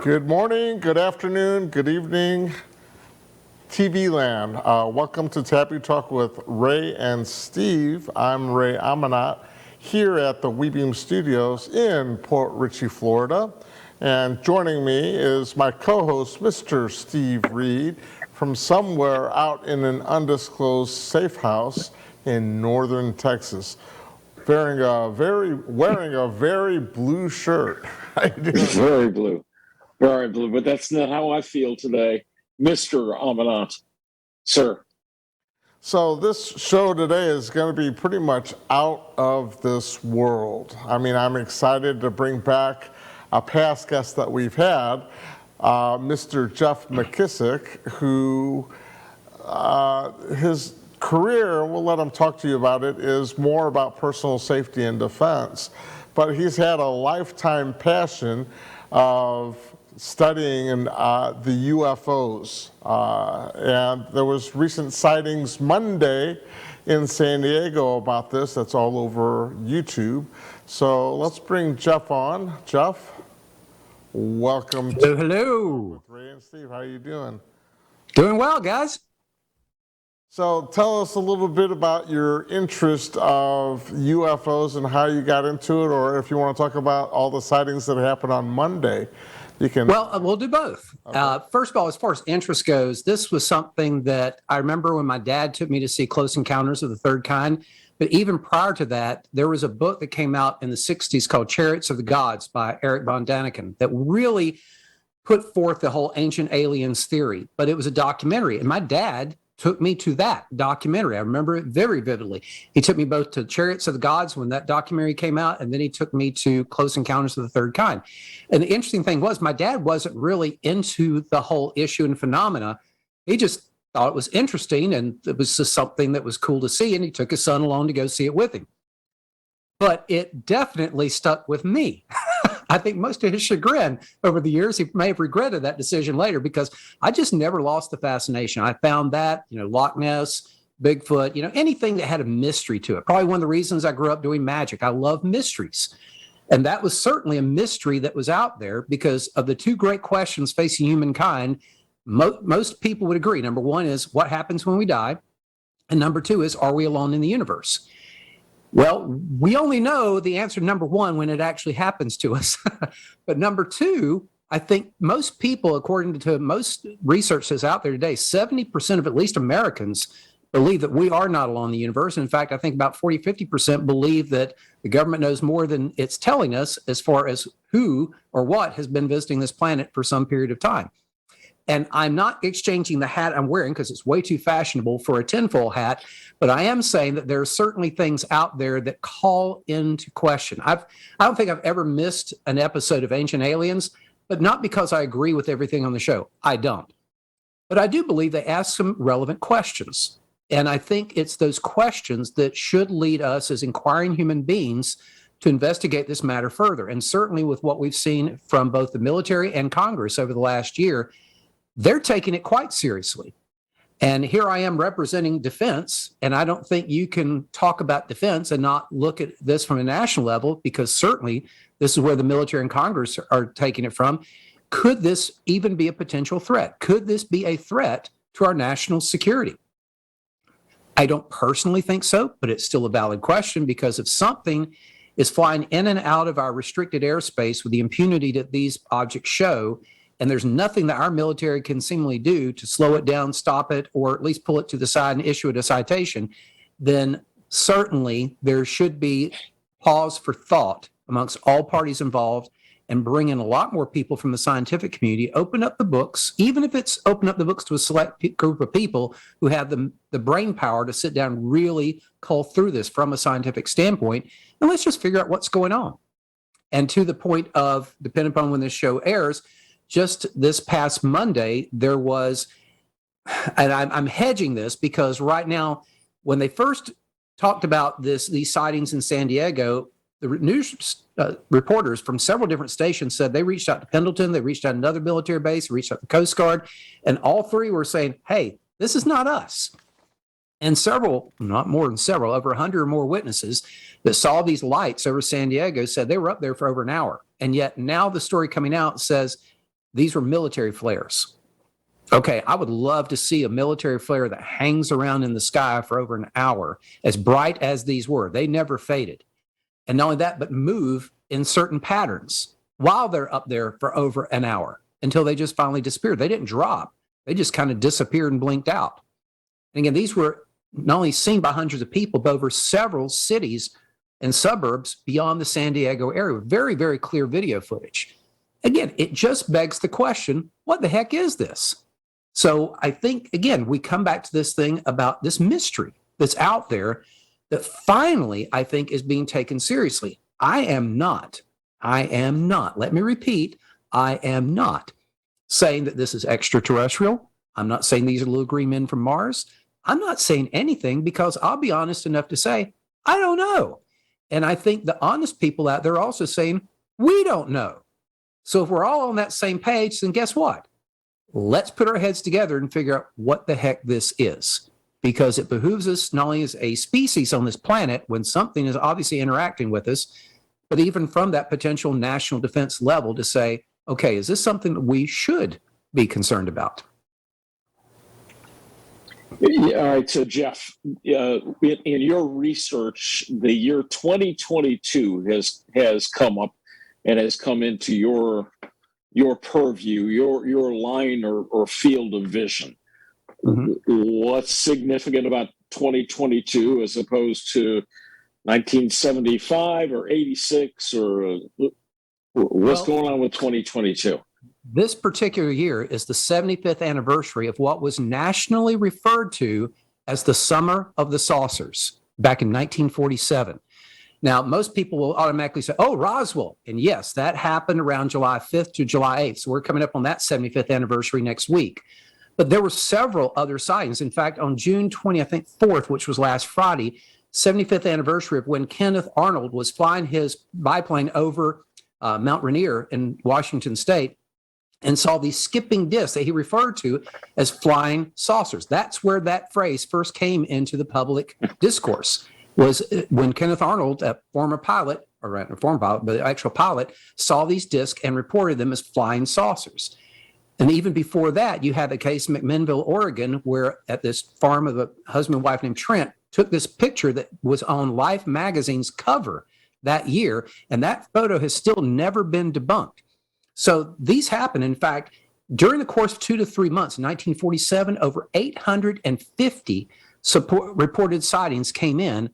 Good morning, good afternoon, good evening, TV land. Welcome to Taboo Talk with Ray and Steve. I'm Ray Amanat here at the Webeam Studios in Port Richey, Florida. And joining me is my co-host, Mr. Steve Reed, from somewhere out in an undisclosed safe house in northern Texas, wearing a very blue shirt. How you doing? Very blue, but that's not how I feel today, Mr. Amanat, sir. So this show today is going to be pretty much out of this world. I mean, I'm excited to bring back a past guest that we've had, Mr. Jeff McKissack, who his career, we'll let him talk to you about it, is more about personal safety and defense. But he's had a lifetime passion of studying the UFOs. And there was recent sightings Monday in San Diego about this. That's all over YouTube. So let's bring Jeff on. Jeff, welcome. Hello. Ray and Steve, how are you doing? Doing well, guys. So tell us a little bit about your interest of UFOs and how you got into it, or if you want to talk about all the sightings that happened on Monday. You can. Well, we'll do both. Okay. First of all, as far as interest goes, this was something that I remember when my dad took me to see Close Encounters of the Third Kind. But even prior to that, there was a book that came out in the 60s called Chariots of the Gods by Eric von Daniken that really put forth the whole ancient aliens theory. But it was a documentary, and my dad took me to that documentary. I remember it very vividly. He took me both to Chariots of the Gods when that documentary came out, and then he took me to Close Encounters of the Third Kind. And the interesting thing was my dad wasn't really into the whole issue and phenomena. He just thought it was interesting, and it was just something that was cool to see, and he took his son along to go see it with him. But it definitely stuck with me. I think most to his chagrin over the years, he may have regretted that decision later because I just never lost the fascination. I found that, Loch Ness, Bigfoot, anything that had a mystery to it. Probably one of the reasons I grew up doing magic. I love mysteries. And that was certainly a mystery that was out there because of the two great questions facing humankind. Most people would agree. Number one is what happens when we die? And number two is, are we alone in the universe? Well, we only know the answer to number one when it actually happens to us. But number two, I think most people, according to most research that's out there today, 70% of at least Americans believe that we are not alone in the universe. In fact, I think about 40-50% believe that the government knows more than it's telling us as far as who or what has been visiting this planet for some period of time. And I'm not exchanging the hat I'm wearing because it's way too fashionable for a tinfoil hat, but I am saying that there are certainly things out there that call into question. I don't think I've ever missed an episode of Ancient Aliens, but not because I agree with everything on the show. I don't. But I do believe they ask some relevant questions. And I think it's those questions that should lead us as inquiring human beings to investigate this matter further. And certainly with what we've seen from both the military and Congress over the last year, they're taking it quite seriously. And here I am representing defense, and I don't think you can talk about defense and not look at this from a national level, because certainly this is where the military and Congress are taking it from. Could this even be a potential threat? Could this be a threat to our national security? I don't personally think so, but it's still a valid question, because if something is flying in and out of our restricted airspace with the impunity that these objects show, and there's nothing that our military can seemingly do to slow it down, stop it, or at least pull it to the side and issue it a citation, then certainly there should be pause for thought amongst all parties involved and bring in a lot more people from the scientific community, open up the books, even if it's open up the books to a select group of people who have the brain power to sit down and really cull through this from a scientific standpoint, and let's just figure out what's going on. And to the point of, depending upon when this show airs, just this past Monday, there was, and I'm hedging this because right now, when they first talked about these sightings in San Diego, the news reporters from several different stations said they reached out to Pendleton, they reached out to another military base, reached out to the Coast Guard, and all three were saying, hey, this is not us. And several, not more than several, over 100 or more witnesses that saw these lights over San Diego said they were up there for over an hour. And yet now the story coming out says These were military flares. Okay, I would love to see a military flare that hangs around in the sky for over an hour, as bright as these were. They never faded. And not only that, but move in certain patterns while they're up there for over an hour until they just finally disappeared. They didn't drop. They just kind of disappeared and blinked out. And again, these were not only seen by hundreds of people, but over several cities and suburbs beyond the San Diego area with very, very clear video footage. Again, it just begs the question, what the heck is this? So I think, again, we come back to this thing about this mystery that's out there that finally, I think, is being taken seriously. I am not, let me repeat, I am not saying that this is extraterrestrial. I'm not saying these are little green men from Mars. I'm not saying anything because I'll be honest enough to say, I don't know. And I think the honest people out there are also saying, we don't know. So if we're all on that same page, then guess what? Let's put our heads together and figure out what the heck this is, because it behooves us not only as a species on this planet when something is obviously interacting with us, but even from that potential national defense level to say, okay, is this something that we should be concerned about? Yeah, all right, so Jeff, in your research, the year 2022 has come up and has come into your purview, your line or field of vision. Mm-hmm. What's significant about 2022 as opposed to 1975 or 86 or what's going on with 2022? This particular year is the 75th anniversary of what was nationally referred to as the Summer of the Saucers back in 1947. Now, most people will automatically say, oh, Roswell. And yes, that happened around July 5th to July 8th. So we're coming up on that 75th anniversary next week. But there were several other sightings. In fact, on June 4th, which was last Friday, 75th anniversary of when Kenneth Arnold was flying his biplane over Mount Rainier in Washington State and saw these skipping discs that he referred to as flying saucers. That's where that phrase first came into the public discourse. Was when Kenneth Arnold, a former pilot, or not a former pilot, but the actual pilot, saw these discs and reported them as flying saucers. And even before that, you had the case in McMinnville, Oregon, where at this farm of a husband and wife named Trent took this picture that was on Life magazine's cover that year, and that photo has still never been debunked. So these happen. In fact, during the course of 2 to 3 months, in 1947, over 850 reported sightings came in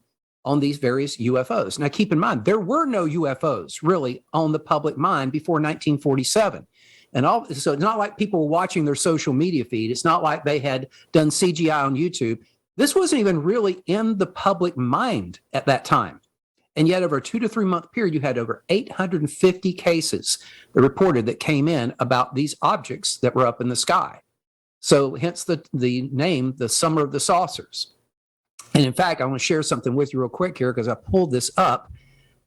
on these various UFOs. Now, keep in mind, there were no UFOs really on the public mind before 1947. So it's not like people were watching their social media feed. It's not like they had done CGI on YouTube. This wasn't even really in the public mind at that time. And yet over a 2 to 3 month period, you had over 850 cases that reported that came in about these objects that were up in the sky. So hence the name, the Summer of the Saucers. And in fact, I want to share something with you real quick here because I pulled this up.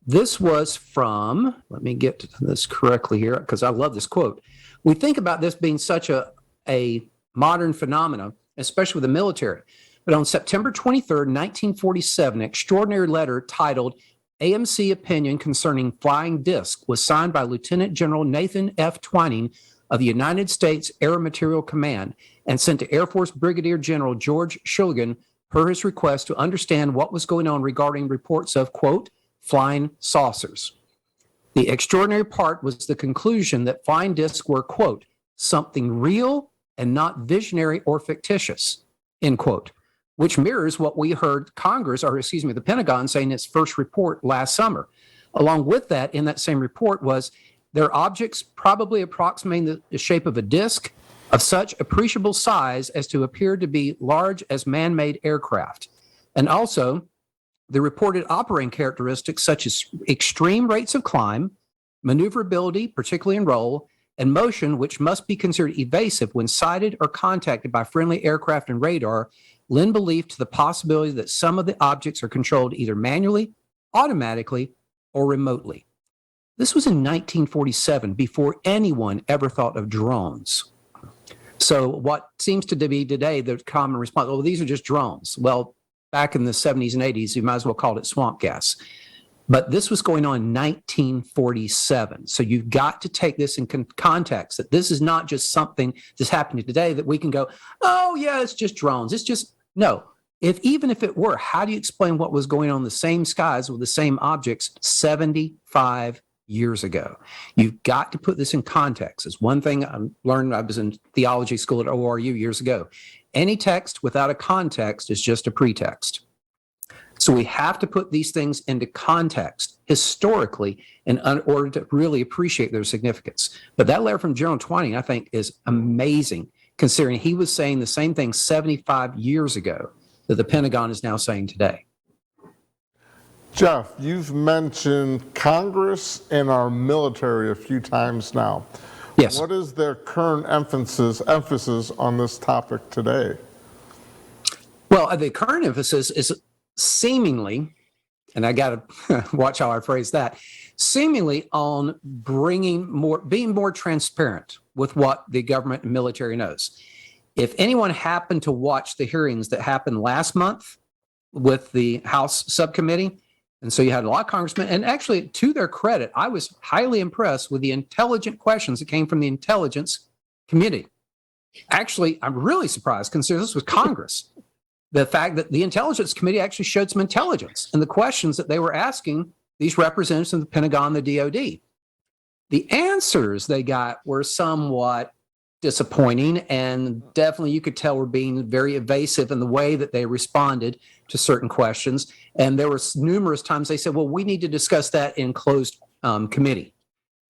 This was from, let me get to this correctly here because I love this quote. We think about this being such a modern phenomenon, especially with the military. But on September 23rd, 1947, an extraordinary letter titled AMC Opinion Concerning Flying Disc was signed by Lieutenant General Nathan F. Twining of the United States Air Materiel Command and sent to Air Force Brigadier General George Shulgin per his request to understand what was going on regarding reports of, quote, flying saucers. The extraordinary part was the conclusion that flying discs were, quote, something real and not visionary or fictitious, end quote, which mirrors what we heard the Pentagon say in its first report last summer. Along with that, in that same report was their objects probably approximating the shape of a disc of such appreciable size as to appear to be large as man-made aircraft. And also, the reported operating characteristics such as extreme rates of climb, maneuverability, particularly in roll, and motion, which must be considered evasive when sighted or contacted by friendly aircraft and radar, lend belief to the possibility that some of the objects are controlled either manually, automatically, or remotely. This was in 1947, before anyone ever thought of drones. So what seems to be today the common response, well, these are just drones. Well, back in the 70s and 80s, you might as well call it swamp gas. But this was going on in 1947. So you've got to take this in context, that this is not just something that's happening today that we can go, oh, yeah, it's just drones. It's just, no. Even if it were, how do you explain what was going on in the same skies with the same objects 75 years ago? You've got to put this in context. It's one thing I learned. I was in theology school at ORU years ago. Any text without a context is just a pretext. So we have to put these things into context historically in order to really appreciate their significance. But that letter from General Twining, I think, is amazing, considering he was saying the same thing 75 years ago that the Pentagon is now saying today. Jeff, you've mentioned Congress and our military a few times now. Yes. What is their current emphasis on this topic today? Well, the current emphasis is seemingly, and I got to watch how I phrase that, seemingly on being more transparent with what the government and military knows. If anyone happened to watch the hearings that happened last month with the House subcommittee, and so you had a lot of congressmen, and actually, to their credit, I was highly impressed with the intelligent questions that came from the Intelligence Committee. Actually, I'm really surprised, considering this was Congress. The fact that the Intelligence Committee actually showed some intelligence in the questions that they were asking these representatives of the Pentagon, the DOD. The answers they got were somewhat disappointing, and definitely you could tell were being very evasive in the way that they responded to certain questions. And there were numerous times they said, well, we need to discuss that in closed committee.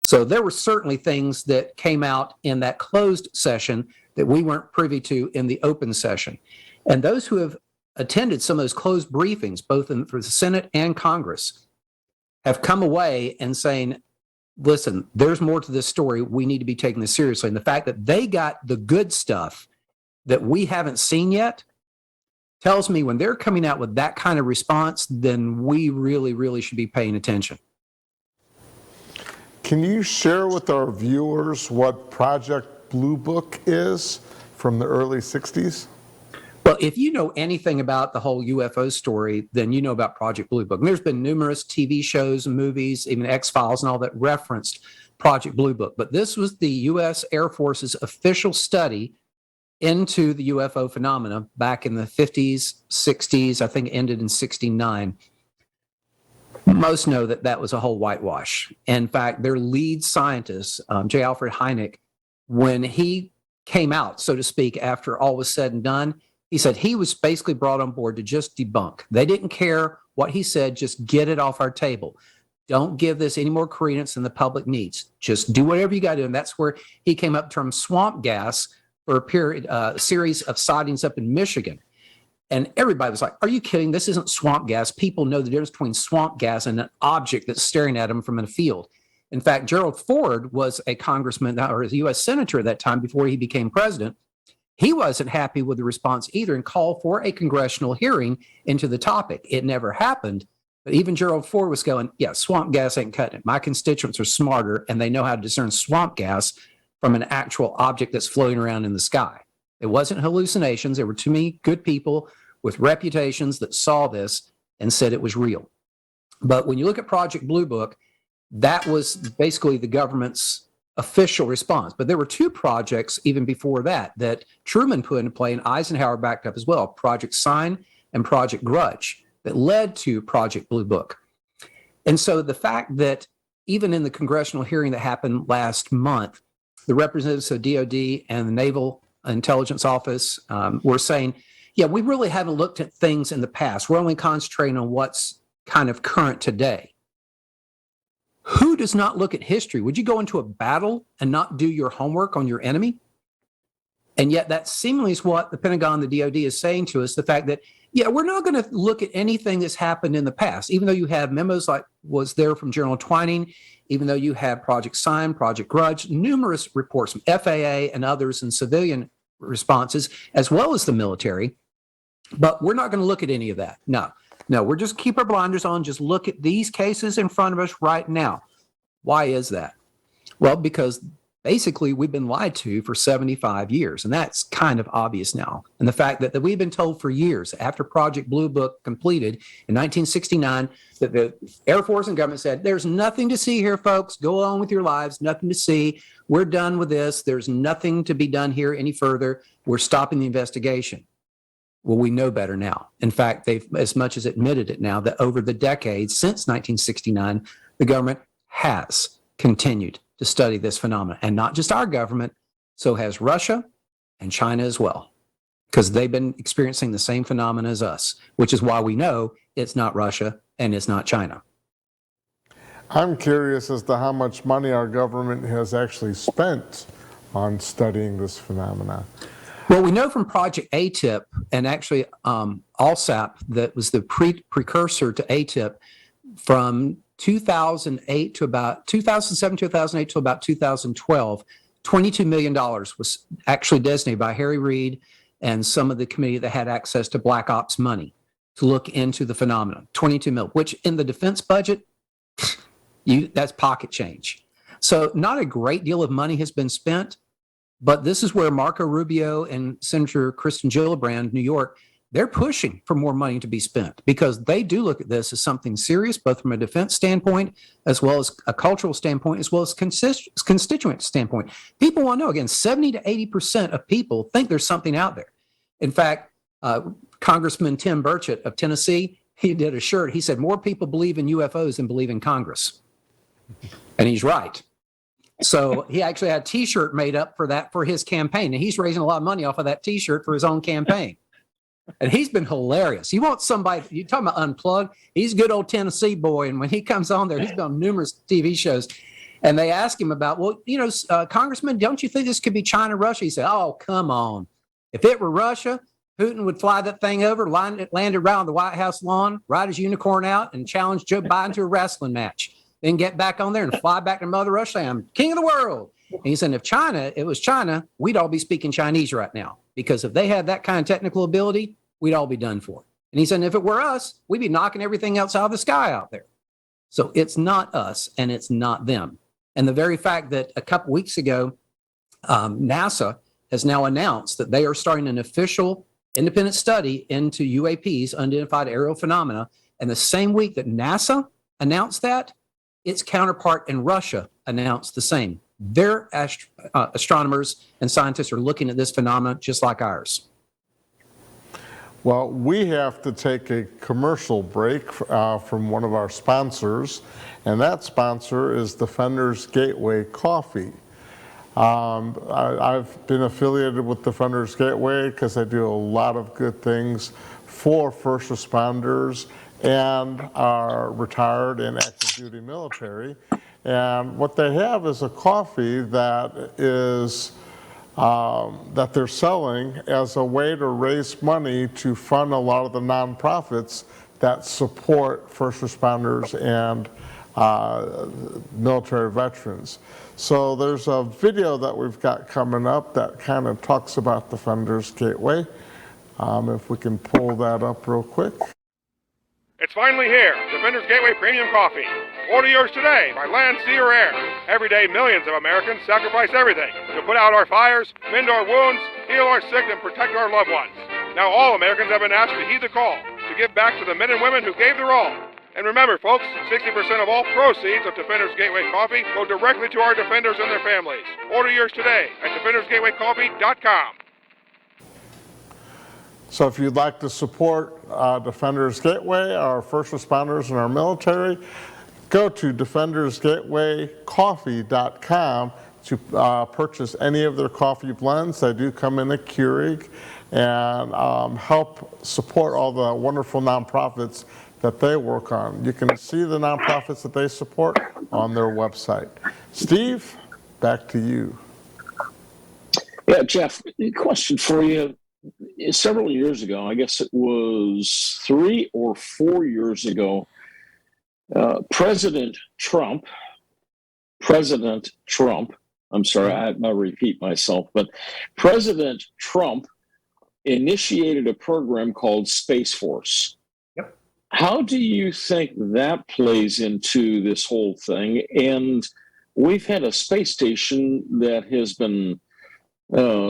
So there were certainly things that came out in that closed session that we weren't privy to in the open session. And those who have attended some of those closed briefings, both for the Senate and Congress, have come away and saying, listen, there's more to this story. We need to be taking this seriously. And the fact that they got the good stuff that we haven't seen yet tells me when they're coming out with that kind of response, then we really, really should be paying attention. Can you share with our viewers what Project Blue Book is from the early 60s? Well, if you know anything about the whole UFO story, then you know about Project Blue Book. And there's been numerous TV shows and movies, even X-Files and all that referenced Project Blue Book. But this was the U.S. Air Force's official study into the UFO phenomena back in the 50s, 60s, I think it ended in 69. Most know that that was a whole whitewash. In fact, their lead scientist, J. Alfred Hynek, when he came out, so to speak, after all was said and done, he said he was basically brought on board to just debunk. They didn't care what he said, just get it off our table. Don't give this any more credence than the public needs. Just do whatever you got to do. And that's where he came up with the term swamp gas for a series of sightings up in Michigan. And everybody was like, are you kidding? This isn't swamp gas. People know the difference between swamp gas and an object that's staring at them from in a field. In fact, Gerald Ford was a congressman or a U.S. senator at that time before he became president. He wasn't happy with the response either and called for a congressional hearing into the topic. It never happened. But even Gerald Ford was going, yeah, swamp gas ain't cutting it. My constituents are smarter and they know how to discern swamp gas from an actual object that's floating around in the sky. It wasn't hallucinations. There were too many good people with reputations that saw this and said it was real. But when you look at Project Blue Book, that was basically the government's official response. But there were two projects even before that that Truman put into play and Eisenhower backed up as well, Project Sign and Project Grudge, that led to Project Blue Book. And so the fact that even in the congressional hearing that happened last month, the representatives of DOD and the Naval Intelligence Office were saying, yeah, we really haven't looked at things in the past. We're only concentrating on what's kind of current today. Who does not look at history? Would you go into a battle and not do your homework on your enemy? And yet that seemingly is what the Pentagon, the DOD is saying to us, the fact that, yeah, we're not going to look at anything that's happened in the past, even though you have memos like was there from General Twining, even though you have Project Sign, Project Grudge, numerous reports from FAA and others and civilian responses, as well as the military. But we're not going to look at any of that. No, we're just keep our blinders on, just look at these cases in front of us right now. Why is that? Well, because basically we've been lied to for 75 years. And that's kind of obvious now. And the fact that we've been told for years after Project Blue Book completed in 1969, that the Air Force and government said, there's nothing to see here, folks. Go on with your lives. Nothing to see. We're done with this. There's nothing to be done here any further. We're stopping the investigation. Well, we know better now. In fact, they've as much as admitted it now that over the decades since 1969, the government has continued to study this phenomenon. And not just our government, so has Russia and China as well, because they've been experiencing the same phenomenon as us, which is why we know it's not Russia and it's not China. I'm curious as to how much money our government has actually spent on studying this phenomena. Well, we know from Project ATIP and actually ALSAP, that was the precursor to ATIP, from 2008 to about 2007, 2008 to about 2012, $22 million was actually designated by Harry Reid and some of the committee that had access to Black Ops money to look into the phenomenon. 22 million, which in the defense budget, that's pocket change. So not a great deal of money has been spent, but this is where Marco Rubio and Senator Kristen Gillibrand, New York, they're pushing for more money to be spent because they do look at this as something serious, both from a defense standpoint, as well as a cultural standpoint, as well as constituent standpoint. People want to know, again, 70 to 80% of people think there's something out there. In fact, Congressman Tim Burchett of Tennessee, he did a shirt. He said, more people believe in UFOs than believe in Congress. And he's right. So he actually had a T-shirt made up for that for his campaign. And he's raising a lot of money off of that T-shirt for his own campaign. And he's been hilarious. You want somebody, you're talking about unplugged. He's a good old Tennessee boy. And when he comes on there, he's been on numerous TV shows. And they ask him about, well, Congressman, don't you think this could be China, Russia? He said, oh, come on. If it were Russia, Putin would fly that thing over, land it right on the White House lawn, ride his unicorn out, and challenge Joe Biden to a wrestling match. Then get back on there and fly back to Mother Russia. I'm king of the world. And he said, if it was China, we'd all be speaking Chinese right now. Because if they had that kind of technical ability, we'd all be done for. And he said, if it were us, we'd be knocking everything else out of the sky out there. So it's not us and it's not them. And the very fact that a couple weeks ago, NASA has now announced that they are starting an official independent study into UAPs, unidentified aerial phenomena. And the same week that NASA announced that, its counterpart in Russia announced the same. Their astronomers and scientists are looking at this phenomenon just like ours. Well, we have to take a commercial break from one of our sponsors, and that sponsor is Defenders Gateway Coffee. I've been affiliated with Defenders Gateway because I do a lot of good things for first responders and our retired and active duty military. And what they have is a coffee that is that they're selling as a way to raise money to fund a lot of the nonprofits that support first responders and military veterans. So there's a video that we've got coming up that kind of talks about Defenders Gateway. If we can pull that up real quick. It's finally here, Defenders Gateway Premium Coffee. Order yours today by land, sea, or air. Every day, millions of Americans sacrifice everything to put out our fires, mend our wounds, heal our sick, and protect our loved ones. Now all Americans have been asked to heed the call to give back to the men and women who gave their all. And remember, folks, 60% of all proceeds of Defenders Gateway Coffee go directly to our defenders and their families. Order yours today at defendersgatewaycoffee.com. So if you'd like to support Defenders Gateway, our first responders and our military, go to defendersgatewaycoffee.com to purchase any of their coffee blends. They do come in a Keurig and help support all the wonderful nonprofits that they work on. You can see the nonprofits that they support on their website. Steve, back to you. Yeah, Jeff, a question for you. Several years ago, I guess it was 3 or 4 years ago, President Trump, I'm sorry, I'll repeat myself, but President Trump initiated a program called Space Force. Yep. How do you think that plays into this whole thing? And we've had a space station that has been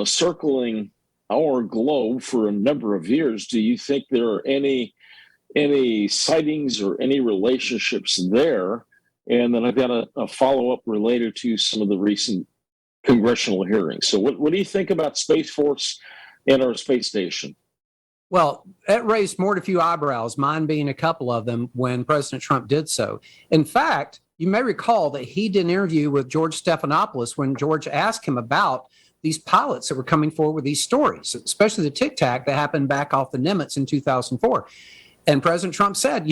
circling our globe for a number of years. Do you think there are any sightings or any relationships there? And then I've got a follow-up related to some of the recent congressional hearings. So what do you think about Space Force and our space station? Well, that raised more than a few eyebrows, mine being a couple of them, when President Trump did so. In fact, you may recall that he did an interview with George Stephanopoulos when George asked him about these pilots that were coming forward with these stories, especially the Tic Tac that happened back off the Nimitz in 2004. And President Trump said,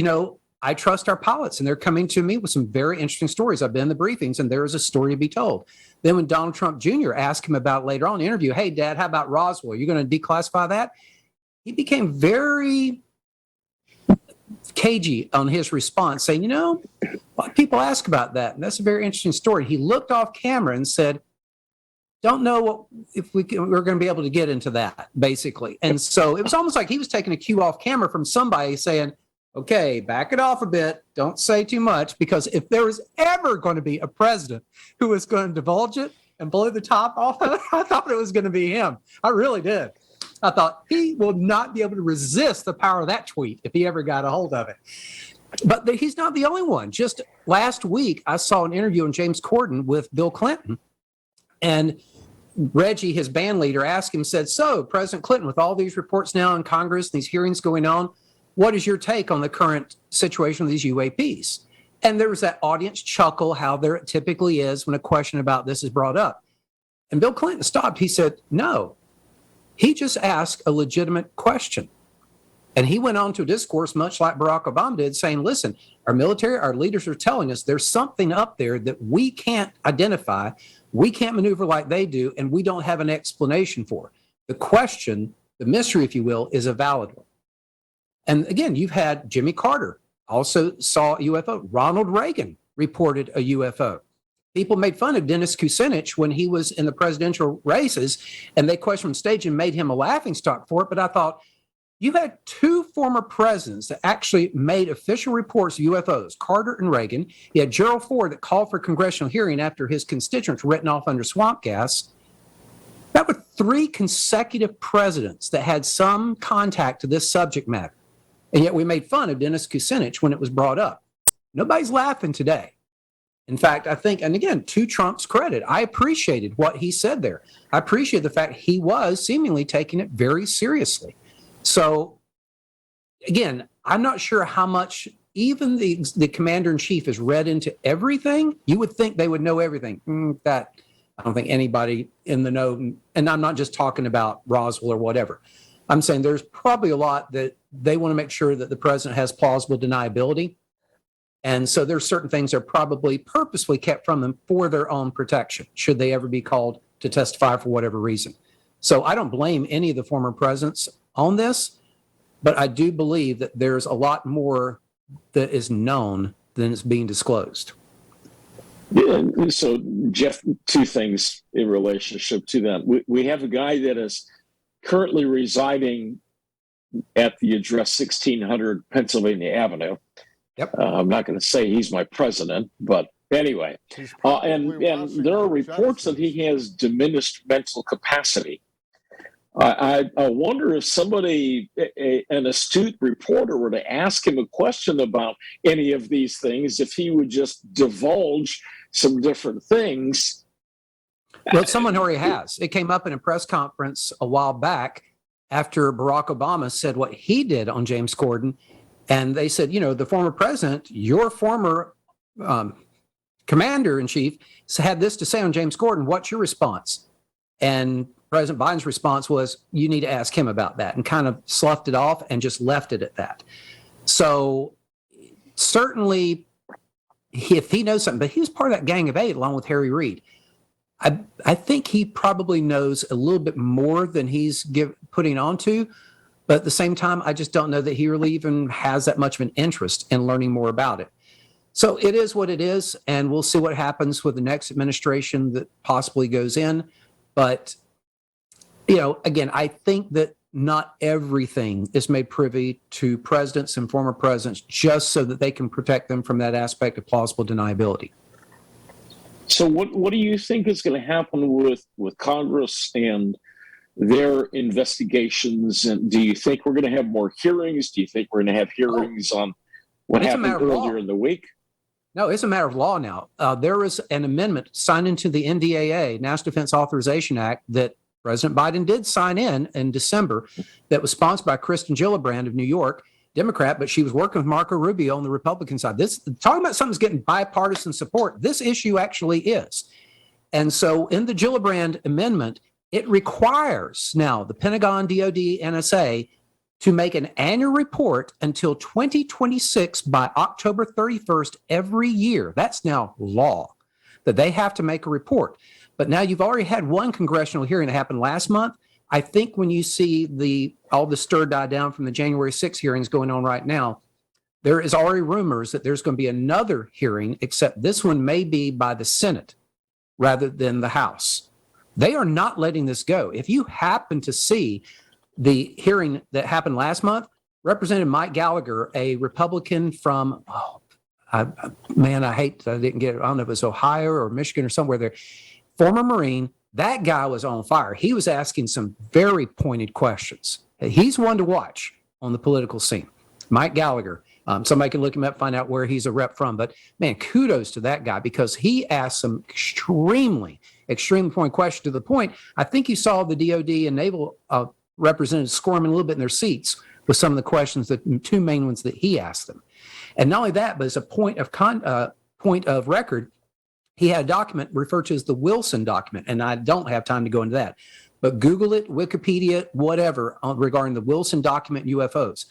I trust our pilots, and they're coming to me with some very interesting stories. I've been in the briefings, and there is a story to be told. Then when Donald Trump Jr. asked him about later on in the interview, hey, Dad, how about Roswell? You're going to declassify that? He became very cagey on his response, saying, a lot of people ask about that, and that's a very interesting story. He looked off camera and said, don't know if we're going to be able to get into that, basically. And so it was almost like he was taking a cue off camera from somebody saying, okay, back it off a bit. Don't say too much, because if there was ever going to be a president who was going to divulge it and blow the top off of it, I thought it was going to be him. I really did. I thought he will not be able to resist the power of that tweet if he ever got a hold of it. But he's not the only one. Just last week, I saw an interview on James Corden with Bill Clinton, and Reggie, his band leader, asked him, said, so President Clinton, with all these reports now in Congress, these hearings going on, what is your take on the current situation with these UAPs? And there was that audience chuckle, how there typically is when a question about this is brought up. And Bill Clinton stopped. He said, no, he just asked a legitimate question. And he went on to a discourse, much like Barack Obama did, saying, listen, our military, our leaders are telling us there's something up there that we can't identify, we can't maneuver like they do, and we don't have an explanation for. The question, the mystery, if you will, is a valid one. And again, you've had Jimmy Carter also saw a UFO. Ronald Reagan reported a UFO. People made fun of Dennis Kucinich when he was in the presidential races, and they questioned him on stage and made him a laughingstock for it. But I thought, you had two former presidents that actually made official reports of UFOs, Carter and Reagan. You had Gerald Ford that called for a congressional hearing after his constituents were written off under swamp gas. That were three consecutive presidents that had some contact to this subject matter. And yet we made fun of Dennis Kucinich when it was brought up. Nobody's laughing today. In fact, I think, and again, to Trump's credit, I appreciated what he said there. I appreciate the fact he was seemingly taking it very seriously. So, again, I'm not sure how much even the commander-in-chief is read into everything. You would think they would know everything. That I don't think anybody in the know, and I'm not just talking about Roswell or whatever. I'm saying there's probably a lot that they want to make sure that the president has plausible deniability. And so there's certain things that are probably purposely kept from them for their own protection, should they ever be called to testify for whatever reason. So I don't blame any of the former presidents on this, but I do believe that there's a lot more that is known than is being disclosed. Yeah, so, Jeff, two things in relationship to that. We have a guy that is currently residing at the address 1600 Pennsylvania Avenue. Yep. I'm not going to say he's my president, but anyway. And there are reports that he has diminished mental capacity. I wonder if somebody, an astute reporter, were to ask him a question about any of these things, if he would just divulge some different things. Well, someone already has. It came up in a press conference a while back after Barack Obama said what he did on James Corden. And they said, the former president, your former commander-in-chief, had this to say on James Corden. What's your response? And President Biden's response was, you need to ask him about that, and kind of sloughed it off and just left it at that. So certainly, if he knows something, but he was part of that Gang of Eight along with Harry Reid. I think he probably knows a little bit more than he's putting on to, but at the same time, I just don't know that he really even has that much of an interest in learning more about it. So it is what it is, and we'll see what happens with the next administration that possibly goes in. But, again, I think that not everything is made privy to presidents and former presidents just so that they can protect them from that aspect of plausible deniability. So what do you think is going to happen with Congress and their investigations? And do you think we're going to have more hearings? Do you think we're going to have hearings on what It's a happened matter of law. earlier in the week? No, it's a matter of law now. There is an amendment signed into the NDAA, National Defense Authorization Act, that President Biden did sign in December, that was sponsored by Kristen Gillibrand of New York, Democrat, but she was working with Marco Rubio on the Republican side. This, talking about something's getting bipartisan support, this issue actually is. And so in the Gillibrand amendment, it requires now the Pentagon, DOD, NSA to make an annual report until 2026 by October 31st every year. That's now law, that they have to make a report. But now you've already had one congressional hearing that happened last month. I think when you see all the stir die down from the January 6 hearings going on right now, there is already rumors that there's going to be another hearing, except this one may be by the Senate rather than the House. They are not letting this go. If you happen to see the hearing that happened last month, Representative Mike Gallagher, a Republican from, I hate that I didn't get it. I don't know if it was Ohio or Michigan or somewhere there, former Marine, that guy was on fire. He was asking some very pointed questions. He's one to watch on the political scene. Mike Gallagher. Somebody can look him up, find out where he's a rep from. But man, kudos to that guy, because he asked some extremely pointed questions, to the point, I think you saw the DOD and naval representatives squirming a little bit in their seats with some of the questions, the two main ones that he asked them. And not only that, but as a point of record, he had a document referred to as the Wilson document, and I don't have time to go into that. But Google it, Wikipedia, whatever, regarding the Wilson document UFOs.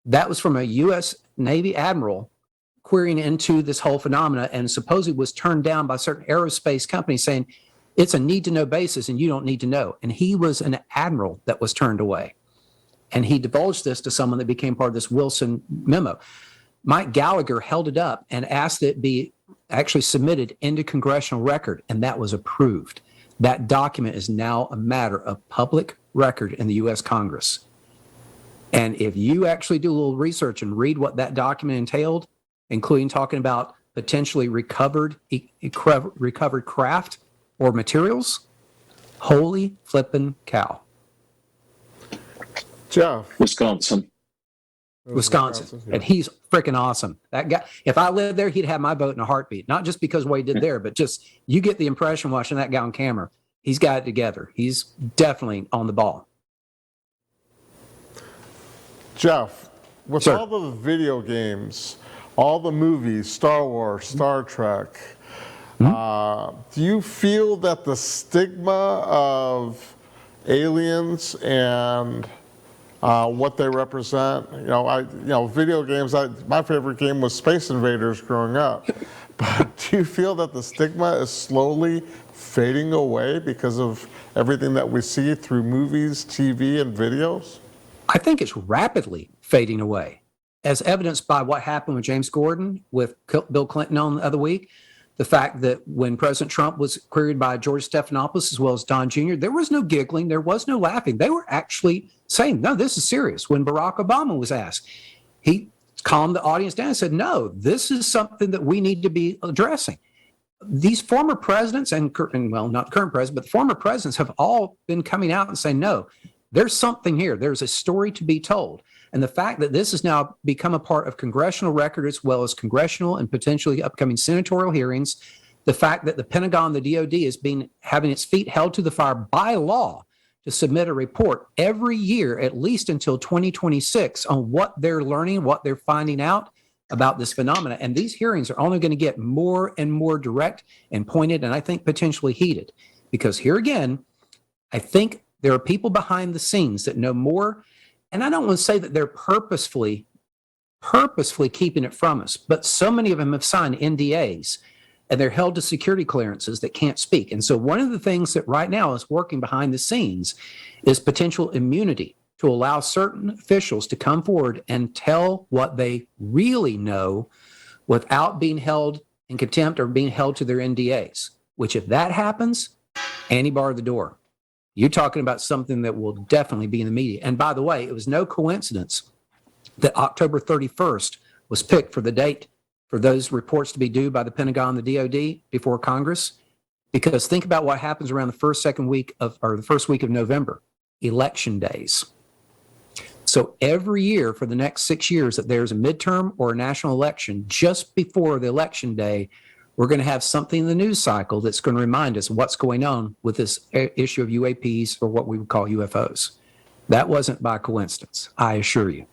That was from a U.S. Navy admiral querying into this whole phenomena, and supposedly was turned down by certain aerospace companies saying it's a need-to-know basis and you don't need to know. And he was an admiral that was turned away. And he divulged this to someone that became part of this Wilson memo. Mike Gallagher held it up and asked it be actually submitted into congressional record, and that was approved. That document is now a matter of public record in the U.S. Congress. And if you actually do a little research and read what that document entailed, including talking about potentially recovered craft or materials, holy flippin' cow. Jeff. Wisconsin. Yeah. And he's freaking awesome. That guy, if I lived there, he'd have my vote in a heartbeat. Not just because of what he did there, but just you get the impression watching that guy on camera. He's got it together. He's definitely on the ball. Jeff, with Sir. all the video games, all the movies, Star Wars, Star Trek, do you feel that the stigma of aliens and what they represent, video games, my favorite game was Space Invaders growing up, but do you feel that the stigma is slowly fading away because of everything that we see through movies, TV, and videos? I think it's rapidly fading away, as evidenced by what happened with James Gordon, with Bill Clinton on the other week. The fact that when President Trump was queried by George Stephanopoulos as well as Don Jr., there was no giggling, there was no laughing. They were actually saying, no, this is serious. When Barack Obama was asked, he calmed the audience down and said, no, this is something that we need to be addressing. These former presidents and well, not current president, but the former presidents have all been coming out and saying, no, there's something here. There's a story to be told. And the fact that this has now become a part of congressional record as well as congressional and potentially upcoming senatorial hearings, the fact that the Pentagon, the DOD, is having its feet held to the fire by law to submit a report every year, at least until 2026, on what they're learning, what they're finding out about this phenomena. And these hearings are only going to get more and more direct and pointed, and I think potentially heated. Because here again, I think there are people behind the scenes that know more. And I don't want to say that they're purposefully keeping it from us, but so many of them have signed NDAs and they're held to security clearances that can't speak. And so one of the things that right now is working behind the scenes is potential immunity to allow certain officials to come forward and tell what they really know without being held in contempt or being held to their NDAs, which if that happens, anti-bar the door. You're talking about something that will definitely be in the media. And by the way, it was no coincidence that October 31st was picked for the date for those reports to be due by the Pentagon and the DOD before Congress. Because think about what happens around the first week of November, election days. So every year for the next 6 years that there's a midterm or a national election, just before the election day, we're going to have something in the news cycle that's going to remind us what's going on with this issue of UAPs, or what we would call UFOs. That wasn't by coincidence, I assure you.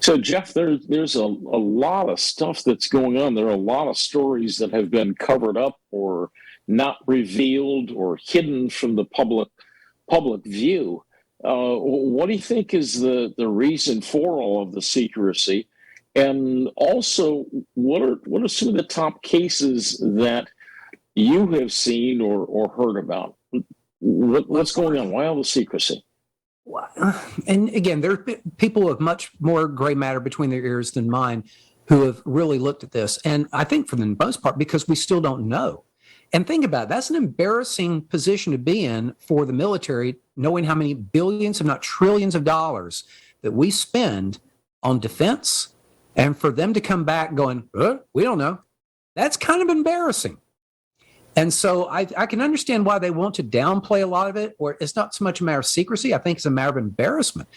So, Jeff, there's a lot of stuff that's going on. There are a lot of stories that have been covered up or not revealed or hidden from the public view. What do you think is the reason for all of the secrecy? And also, what are some of the top cases that you have seen or heard about? What's going on? Why all the secrecy? And again, there are people with much more gray matter between their ears than mine who have really looked at this. And I think for the most part, because we still don't know. And think about it, that's an embarrassing position to be in for the military, knowing how many billions, if not trillions of dollars that we spend on defense, and for them to come back going, we don't know. That's kind of embarrassing. And so I can understand why they want to downplay a lot of it, or it's not so much a matter of secrecy. I think it's a matter of embarrassment.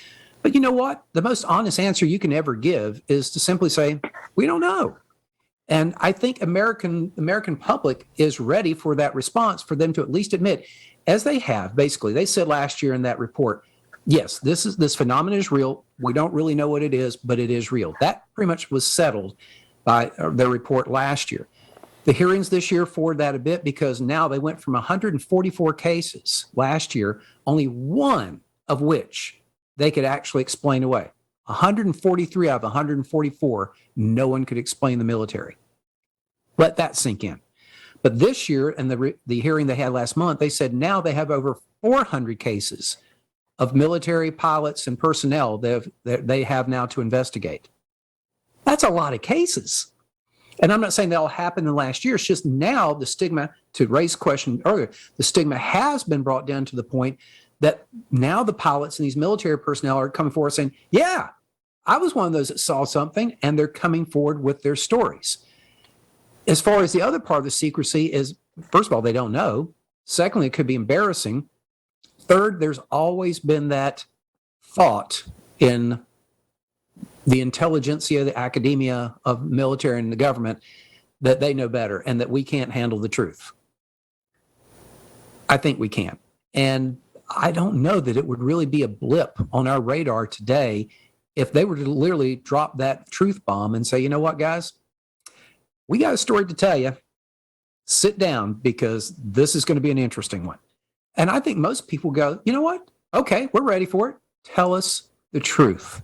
But you know what? The most honest answer you can ever give is to simply say, we don't know. And I think American public is ready for that response, for them to at least admit, as they have, basically, they said last year in that report, yes, this phenomenon is real. We don't really know what it is, but it is real. That pretty much was settled by their report last year. The hearings this year forward that a bit, because now they went from 144 cases last year, only one of which they could actually explain away. 143 out of 144, no one could explain the military. Let that sink in. But this year, and the hearing they had last month, they said now they have over 400 cases of military pilots and personnel that they have now to investigate. That's a lot of cases. And I'm not saying they all happened in the last year. It's just now the stigma, to raise the question earlier, the stigma has been brought down to the point that now the pilots and these military personnel are coming forward saying, yeah, I was one of those that saw something, and they're coming forward with their stories. As far as the other part of the secrecy is, first of all, they don't know. Secondly, it could be embarrassing. Third, there's always been that thought in the intelligentsia, the academia of military and the government, that they know better and that we can't handle the truth. I think we can. And I don't know that it would really be a blip on our radar today if they were to literally drop that truth bomb and say, you know what, guys, we got a story to tell you. Sit down, because this is going to be an interesting one. And I think most people go, you know what? Okay, we're ready for it. Tell us the truth.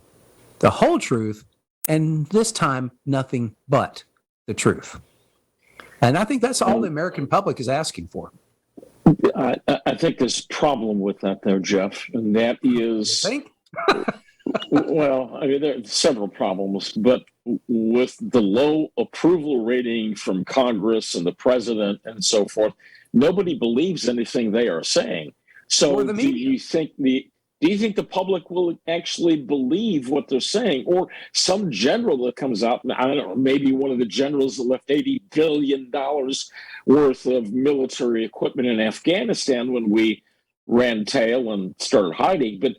The whole truth, and this time, nothing but the truth. And I think that's all the American public is asking for. I think there's a problem with that, though, Jeff, and that is, You think? well, I mean, there are several problems, but with the low approval rating from Congress and the president and so forth, nobody believes anything they are saying. So do you think the public will actually believe what they're saying? Or some general that comes out, I don't know, maybe one of the generals that left $80 billion worth of military equipment in Afghanistan when we ran tail and started hiding. But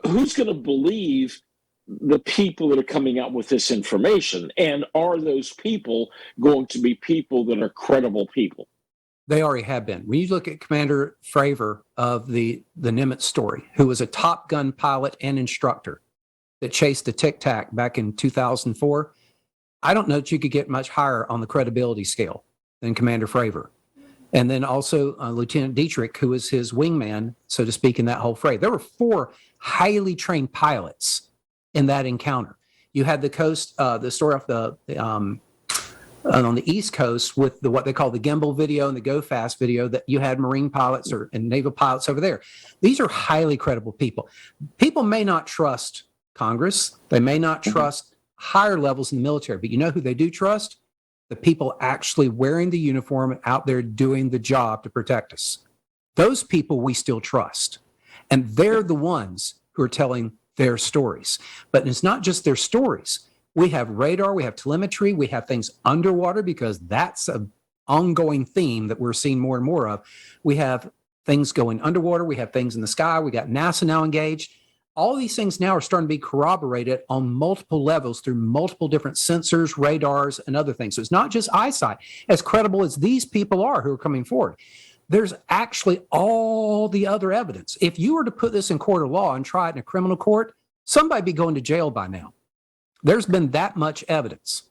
who's going to believe the people that are coming out with this information? And are those people going to be people that are credible people? They already have been. When you look at Commander Fravor of the Nimitz story, who was a Top Gun pilot and instructor that chased the Tic Tac back in 2004, I don't know that you could get much higher on the credibility scale than Commander Fravor. And then also Lieutenant Dietrich, who was his wingman, so to speak, in that whole fray. There were 4 highly trained pilots in that encounter. You had the story off on the East Coast with what they call the gimbal video and the go fast video, that you had Marine pilots and naval pilots over there. These are highly credible people. People may not trust Congress. They may not trust higher levels in the military, but you know who they do trust? The people actually wearing the uniform out there doing the job to protect us. Those people we still trust. And they're the ones who are telling their stories. But it's not just their stories. We have radar, we have telemetry, we have things underwater, because that's an ongoing theme that we're seeing more and more of. We have things going underwater, we have things in the sky, we got NASA now engaged. All these things now are starting to be corroborated on multiple levels through multiple different sensors, radars, and other things. So it's not just eyesight. As credible as these people are who are coming forward, there's actually all the other evidence. If you were to put this in court of law and try it in a criminal court, somebody would be going to jail by now. There's been that much evidence.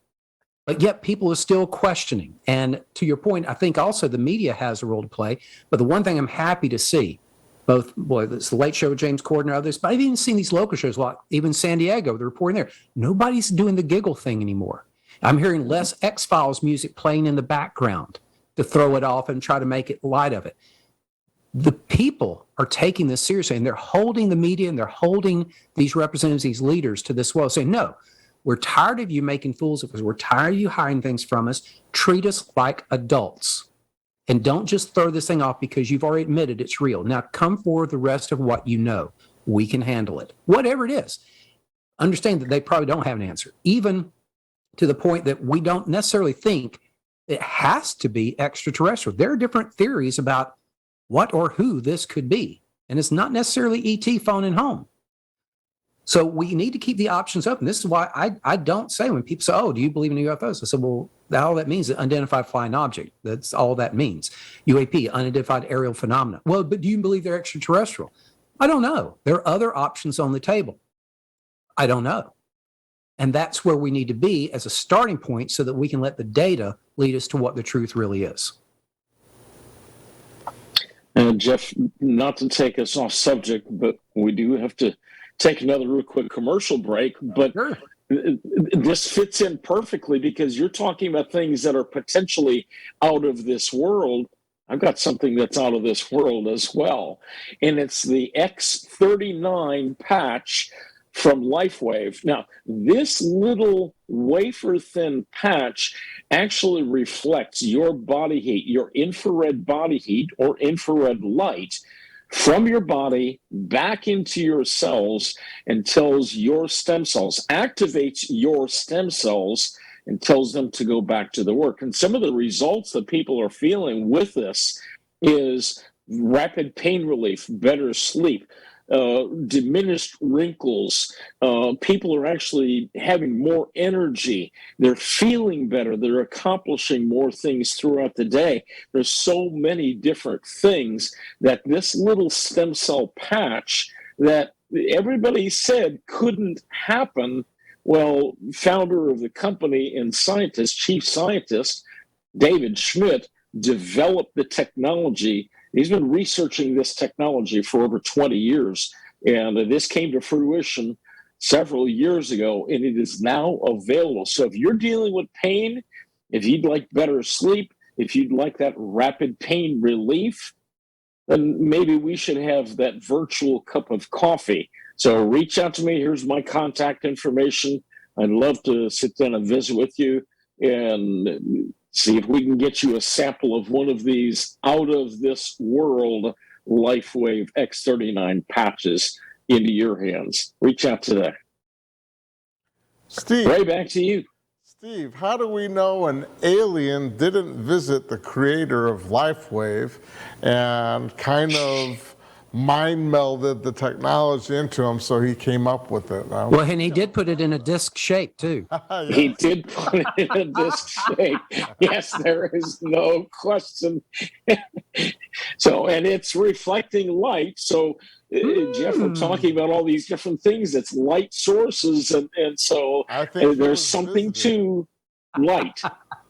But yet people are still questioning. And to your point, I think also the media has a role to play. But the one thing I'm happy to see, it's the Late Show with James Corden and others, but I've even seen these local shows, like even San Diego, the reporting there. Nobody's doing the giggle thing anymore. I'm hearing less X-Files music playing in the background to throw it off and try to make it light of it. The people are taking this seriously, and they're holding the media and they're holding these representatives, these leaders to this well, saying, no, we're tired of you making fools of us. We're tired of you hiding things from us. Treat us like adults. And don't just throw this thing off because you've already admitted it's real. Now come forward the rest of what you know. We can handle it. Whatever it is. Understand that they probably don't have an answer, even to the point that we don't necessarily think it has to be extraterrestrial. There are different theories about what or who this could be. And it's not necessarily ET phoning home. So we need to keep the options open. This is why I don't say, when people say, oh, do you believe in UFOs? I said, well, all that means is unidentified flying object. That's all that means. UAP, unidentified aerial phenomena. Well, but do you believe they're extraterrestrial? I don't know. There are other options on the table. I don't know. And that's where we need to be as a starting point, so that we can let the data lead us to what the truth really is. And Jeff, not to take us off subject, but we do have to take another real quick commercial break. But Sure. This fits in perfectly, because you're talking about things that are potentially out of this world. I've got something that's out of this world as well. And it's the X39 patch from LifeWave. Now, this little wafer-thin patch actually reflects your body heat, your infrared body heat or infrared light, from your body back into your cells, and tells your stem cells, activates your stem cells, and tells them to go back to the work. And some of the results that people are feeling with this is rapid pain relief, better sleep, diminished wrinkles. People are actually having more energy. They're feeling better. They're accomplishing more things throughout the day. There's so many different things that this little stem cell patch that everybody said couldn't happen. Well, founder of the company and scientist, chief scientist, David Schmidt, developed the technology. He's been researching this technology for over 20 years, and this came to fruition several years ago, and it is now available. So if you're dealing with pain, if you'd like better sleep, if you'd like that rapid pain relief, then maybe we should have that virtual cup of coffee. So reach out to me. Here's my contact information. I'd love to sit down and visit with you and see if we can get you a sample of one of these out of this world LifeWave X39 patches into your hands. Reach out today. Steve. Ray, back to you. Steve, how do we know an alien didn't visit the creator of LifeWave and kind of mind melded the technology into him, so he came up with it? Well, and he did put it in a disc shape too. Yeah. He did put it in a disc shape. Yes, there is no question. So, and it's reflecting light. So, Jeff, we're talking about all these different things. It's light sources, and so there's something to light.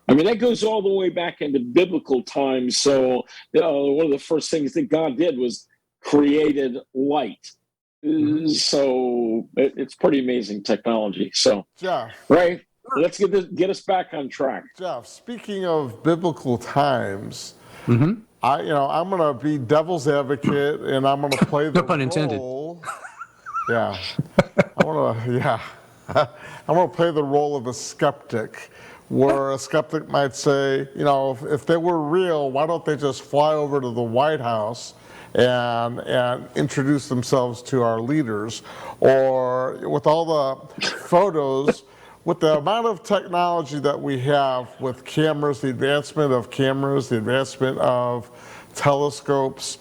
I mean, that goes all the way back into biblical times. So, one of the first things that God did was created light. So it's pretty amazing technology. So, Jeff, right, let's get us back on track. Jeff, speaking of biblical times, I'm going to be devil's advocate, and I'm going to play the No pun intended. role. Yeah, I'm going to play the role of a skeptic. where a skeptic might say, you know, if they were real, why don't they just fly over to the White House and introduce themselves to our leaders? Or with all the photos, with the amount of technology that we have with cameras, the advancement of cameras, the advancement of telescopes,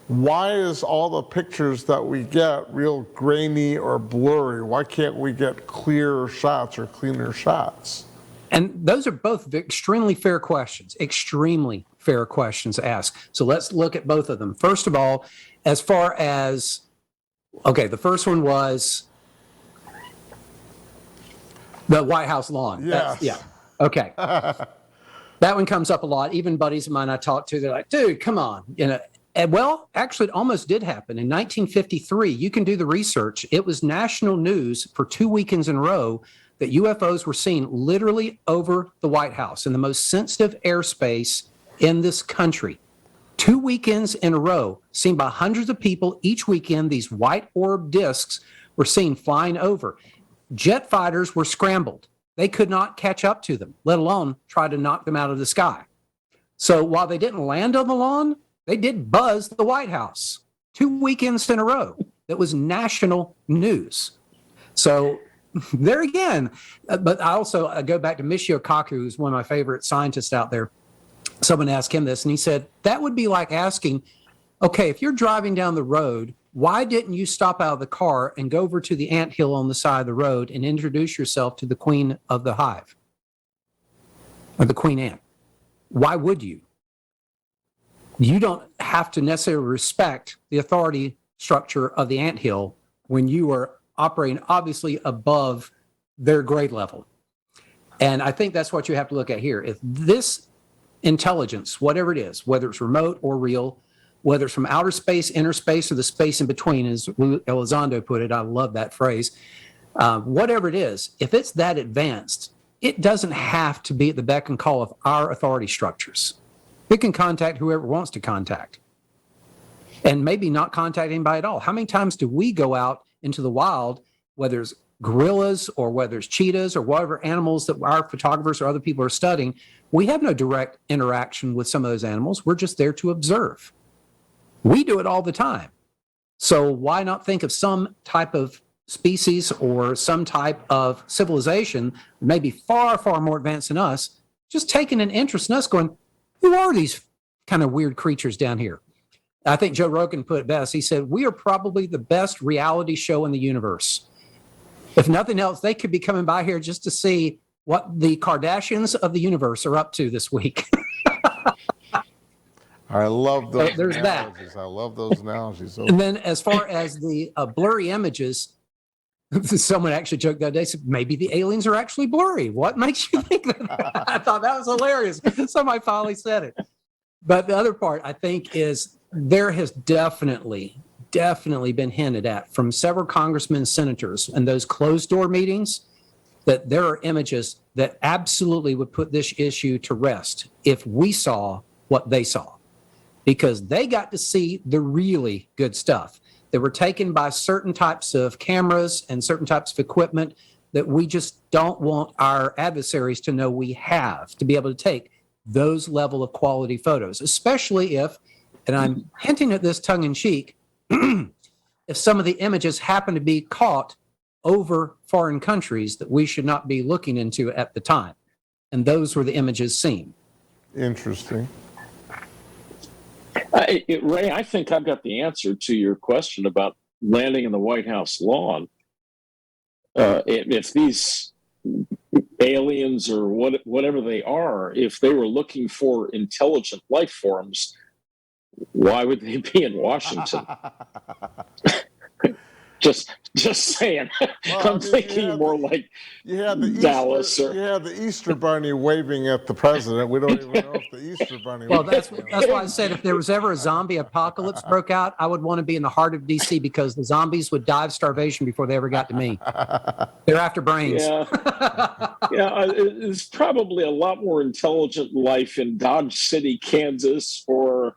why is all the pictures that we get real grainy or blurry? Why can't we get clearer shots or cleaner shots? And those are both extremely fair questions to ask. So let's look at both of them. First of all, as far as, okay, the first one was the White House lawn. Yes. Yeah. Okay. That one comes up a lot. Even buddies of mine I talk to, they're like, dude, come on. You know, and well, actually, it almost did happen. In 1953, you can do the research. It was national news for 2 weekends in a row that UFOs were seen literally over the White House in the most sensitive airspace in this country. 2 weekends in a row, seen by hundreds of people each weekend. These white orb discs were seen flying over. Jet fighters were scrambled. They could not catch up to them, let alone try to knock them out of the sky. So while they didn't land on the lawn, they did buzz the White House 2 weekends in a row. That was national news. So there again, but I also go back to Michio Kaku, who's one of my favorite scientists out there. Someone asked him this, and he said, that would be like asking, okay, if you're driving down the road, why didn't you stop out of the car and go over to the anthill on the side of the road and introduce yourself to the queen of the hive, or the queen ant? Why would you? You don't have to necessarily respect the authority structure of the anthill when you are operating obviously above their grade level. And I think that's what you have to look at here. If this intelligence, whatever it is, whether it's remote or real, whether it's from outer space, inner space, or the space in between, as Elizondo put it, I love that phrase, whatever it is, if it's that advanced, it doesn't have to be at the beck and call of our authority structures. It can contact whoever wants to contact, and maybe not contact anybody at all. How many times do we go out into the wild, whether it's gorillas or whether it's cheetahs or whatever animals that our photographers or other people are studying? We have no direct interaction with some of those animals. We're just there to observe. We do it all the time. So why not think of some type of species or some type of civilization, maybe far, far more advanced than us, just taking an interest in us, going, who are these kind of weird creatures down here? I think Joe Rogan put it best. He said, we are probably the best reality show in the universe. If nothing else, they could be coming by here just to see what the Kardashians of the universe are up to this week. I love those There's analogies. that. I love those analogies. And then as far as the blurry images, someone actually joked the other day, said, maybe the aliens are actually blurry. What makes you think that? I thought that was hilarious. Somebody finally said it. But the other part, I think, is there has definitely been hinted at from several congressmen and senators in those closed-door meetings that there are images that absolutely would put this issue to rest if we saw what they saw, because they got to see the really good stuff that were taken by certain types of cameras and certain types of equipment that we just don't want our adversaries to know we have, to be able to take those level of quality photos, especially if, and I'm hinting at this tongue-in-cheek, if some of the images happen to be caught over foreign countries that we should not be looking into at the time. And those were the images seen. Interesting. Ray, I think I've got the answer to your question about landing in the White House lawn. If these aliens or whatever they are, if they were looking for intelligent life forms, why would they be in Washington? Just saying. Well, I'm thinking more like Dallas. You had the Easter Bunny waving at the president. We don't even know if the Easter Bunny. Well, that's why I said if there was ever a zombie apocalypse broke out, I would want to be in the heart of D.C. because the zombies would die of starvation before they ever got to me. They're after brains. Yeah, there's probably a lot more intelligent life in Dodge City, Kansas, or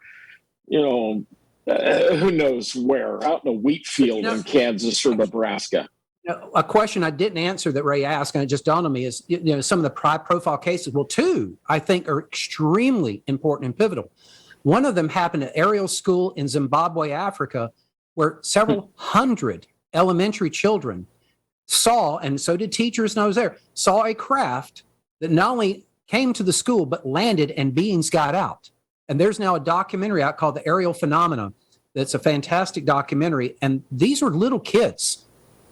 who knows where, out in a wheat field in Kansas or Nebraska. A question I didn't answer that Ray asked, and it just dawned on me, is some of the high-profile cases. Well, two I think are extremely important and pivotal. One of them happened at Ariel School in Zimbabwe, Africa, where several hundred elementary children saw, and so did teachers, and I was there, saw a craft that not only came to the school but landed and beings got out. And there's now a documentary out called The Ariel Phenomena. That's a fantastic documentary, and these are little kids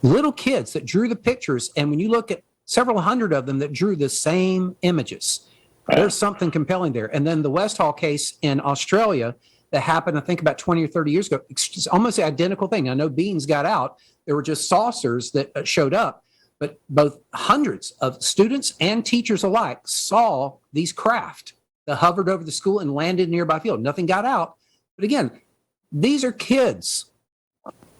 that drew the pictures. And when you look at several hundred of them that drew the same images, there's something compelling there. And then the Westall case in Australia that happened, I think, about 20 or 30 years ago, it's almost the identical thing. I know beings got out. There were just saucers that showed up, but both hundreds of students and teachers alike saw these craft that hovered over the school and landed in a nearby field. Nothing got out. But again, these are kids.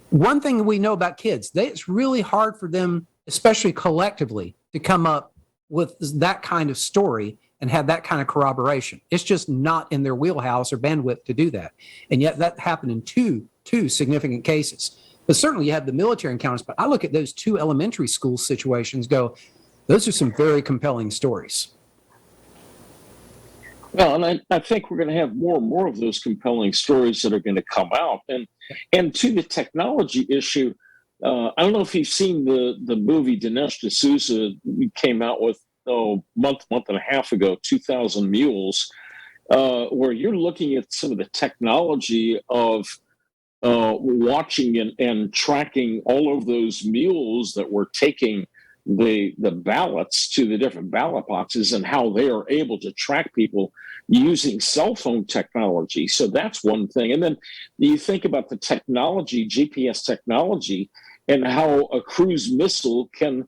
One thing we know about kids, it's really hard for them, especially collectively, to come up with that kind of story and have that kind of corroboration. It's just not in their wheelhouse or bandwidth to do that. And yet that happened in two significant cases. But certainly you have the military encounters, but I look at those two elementary school situations, those are some very compelling stories. Well, and I think we're going to have more and more of those compelling stories that are going to come out. And to the technology issue, I don't know if you've seen the movie Dinesh D'Souza came out with month and a half ago, 2,000 Mules, where you're looking at some of the technology of watching and tracking all of those mules that were taking the ballots to the different ballot boxes and how they are able to track people using cell phone technology. So that's one thing. And then you think about the technology, GPS technology, and how a cruise missile can,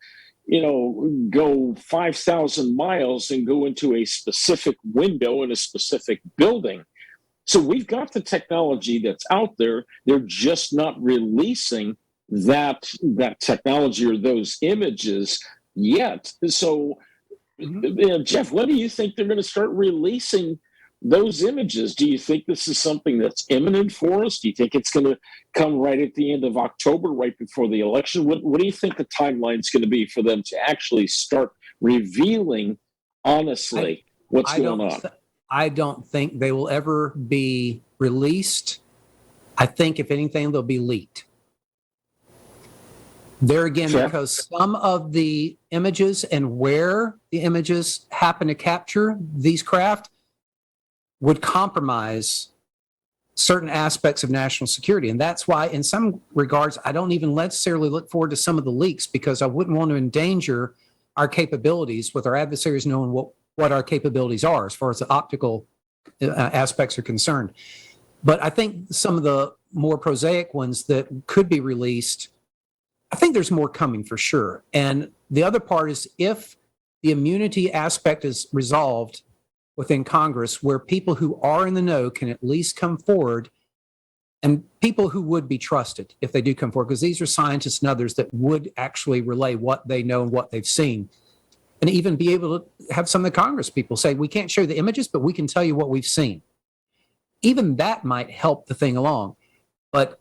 go 5,000 miles and go into a specific window in a specific building. So we've got the technology that's out there. They're just not releasing that technology or those images yet. So, Jeff, when do you think they're going to start releasing those images? Do you think this is something that's imminent for us? Do you think it's going to come right at the end of October, right before the election? What do you think the timeline is going to be for them to actually start revealing, honestly, what's going on? I don't think they will ever be released. I think, if anything, they'll be leaked. There again, because some of the images and where the images happen to capture these craft would compromise certain aspects of national security. And that's why, in some regards, I don't even necessarily look forward to some of the leaks, because I wouldn't want to endanger our capabilities with our adversaries knowing what our capabilities are as far as the optical aspects are concerned. But I think some of the more prosaic ones that could be released, I think there's more coming for sure. And the other part is, if the immunity aspect is resolved within Congress, where people who are in the know can at least come forward, and people who would be trusted if they do come forward, because these are scientists and others that would actually relay what they know and what they've seen, and even be able to have some of the Congress people say, we can't show the images, but we can tell you what we've seen. Even that might help the thing along. But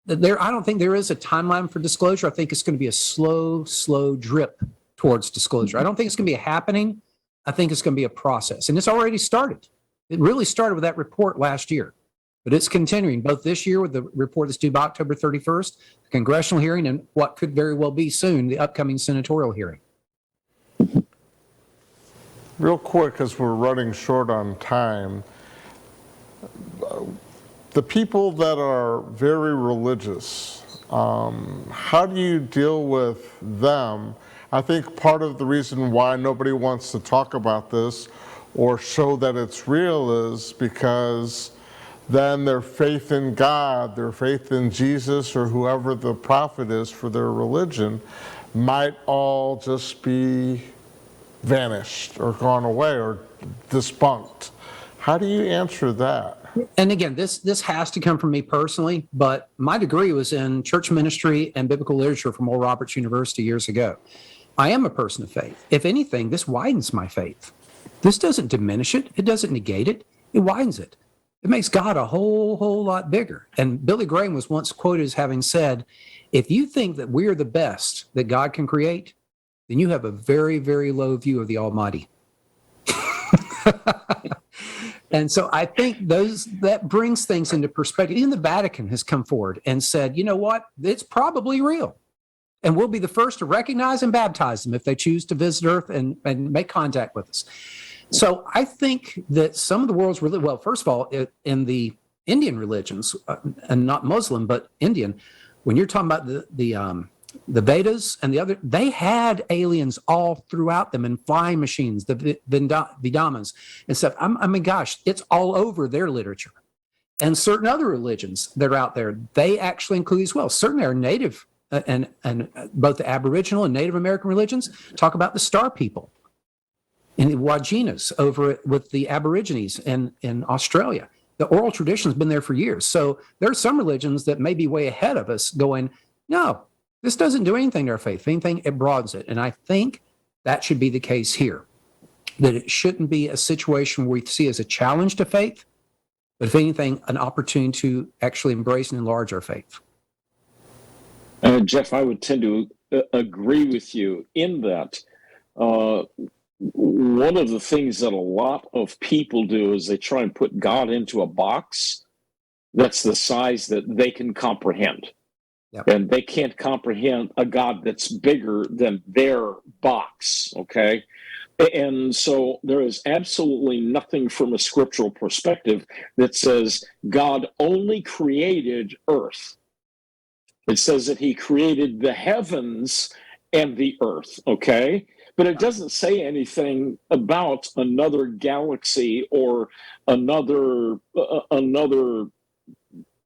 I don't think there is a timeline for disclosure. I think it's going to be a slow drip towards disclosure. I don't think it's going to be a happening. I think it's going to be a process. And it's already started. It really started with that report last year. But it's continuing both this year with the report that's due by October 31st, the congressional hearing, and what could very well be soon, the upcoming senatorial hearing. Real quick, as we're running short on time, the people that are very religious, how do you deal with them? I think part of the reason why nobody wants to talk about this or show that it's real is because then their faith in God, their faith in Jesus, or whoever the prophet is for their religion, might all just be vanished or gone away or debunked. How do you answer that? And again, this has to come from me personally, but my degree was in church ministry and biblical literature from Oral Roberts University years ago. I am a person of faith. If anything, this widens my faith. This doesn't diminish it. It doesn't negate it. It widens it. It makes God a whole lot bigger. And Billy Graham was once quoted as having said, if you think that we are the best that God can create, then you have a very, very low view of the Almighty. And so I think that brings things into perspective. Even the Vatican has come forward and said, you know what, it's probably real. And we'll be the first to recognize and baptize them if they choose to visit Earth and make contact with us. So I think that some of the world's really, well, first of all, in the Indian religions, and not Muslim, but Indian, when you're talking about the Vedas and the other, they had aliens all throughout them in flying machines, the Vidamas and stuff. I mean, gosh, it's all over their literature. And certain other religions that are out there, they actually include as well. Certainly our native and both the Aboriginal and Native American religions talk about the star people and the Wajinas over with the Aborigines in Australia. The oral tradition has been there for years. So there are some religions that may be way ahead of us going, no, this doesn't do anything to our faith. If anything, it broadens it. And I think that should be the case here, that it shouldn't be a situation where we see as a challenge to faith, but if anything, an opportunity to actually embrace and enlarge our faith. Jeff, I would tend to agree with you in that. One of the things that a lot of people do is they try and put God into a box that's the size that they can comprehend. Yep. And they can't comprehend a God that's bigger than their box, okay? And so there is absolutely nothing from a scriptural perspective that says God only created earth. It says that he created the heavens and the earth, okay? But it doesn't say anything about another galaxy or another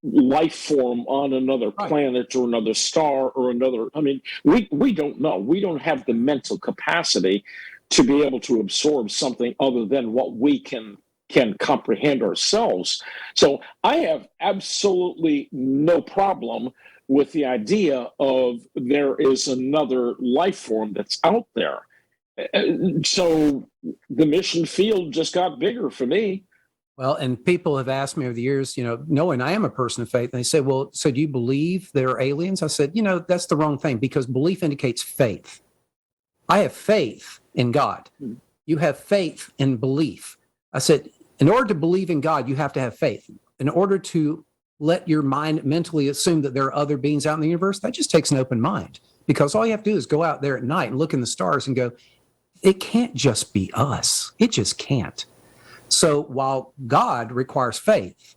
life form on another planet or another star or another. I mean, we don't know. We don't have the mental capacity to be able to absorb something other than what we can comprehend ourselves. So I have absolutely no problem with the idea of there is another life form that's out there. So the mission field just got bigger for me. Well, and people have asked me over the years, knowing I am a person of faith, and they say, well, so do you believe there are aliens? I said, that's the wrong thing, because belief indicates faith. I have faith in God. You have faith in belief. I said, in order to believe in God, you have to have faith. In order to let your mind mentally assume that there are other beings out in the universe, that just takes an open mind, because all you have to do is go out there at night and look in the stars and go, it can't just be us. It just can't. So while God requires faith,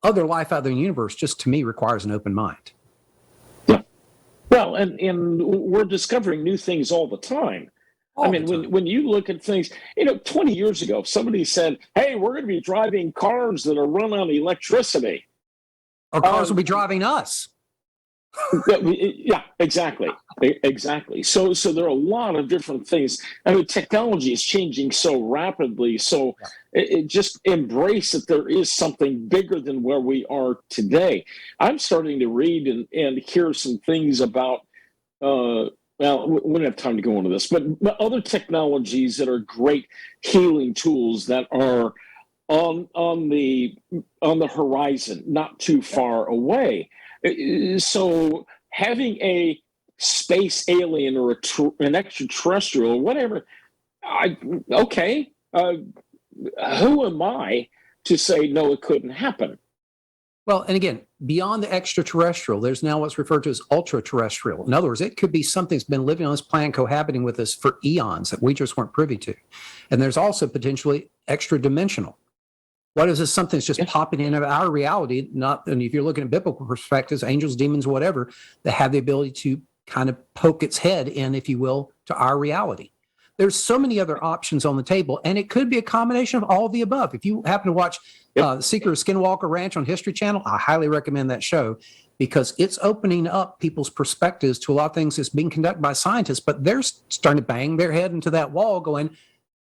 other life out there in the universe just to me requires an open mind. Yeah. Well, and we're discovering new things all the time. When you look at things, 20 years ago, somebody said, hey, we're going to be driving cars that are run on electricity. Or cars will be driving us. Yeah, exactly. So there are a lot of different things. Technology is changing so rapidly. So it just embrace that there is something bigger than where we are today. I'm starting to read and hear some things about, we don't have time to go into this, but other technologies that are great healing tools that are on the horizon, not too far away. So having a space alien or an extraterrestrial or whatever, who am I to say no, it couldn't happen? Well, and again, beyond the extraterrestrial, there's now what's referred to as ultra-terrestrial. In other words, it could be something that's been living on this planet, cohabiting with us for eons that we just weren't privy to. And there's also potentially extra-dimensional. What is this? Something that's just popping into our reality? And if you're looking at biblical perspectives, angels, demons, whatever, that have the ability to kind of poke its head in, if you will, to our reality. There's so many other options on the table, and it could be a combination of all the above. If you happen to watch Secret of Skinwalker Ranch on History Channel, I highly recommend that show, because it's opening up people's perspectives to a lot of things that's being conducted by scientists, but they're starting to bang their head into that wall going,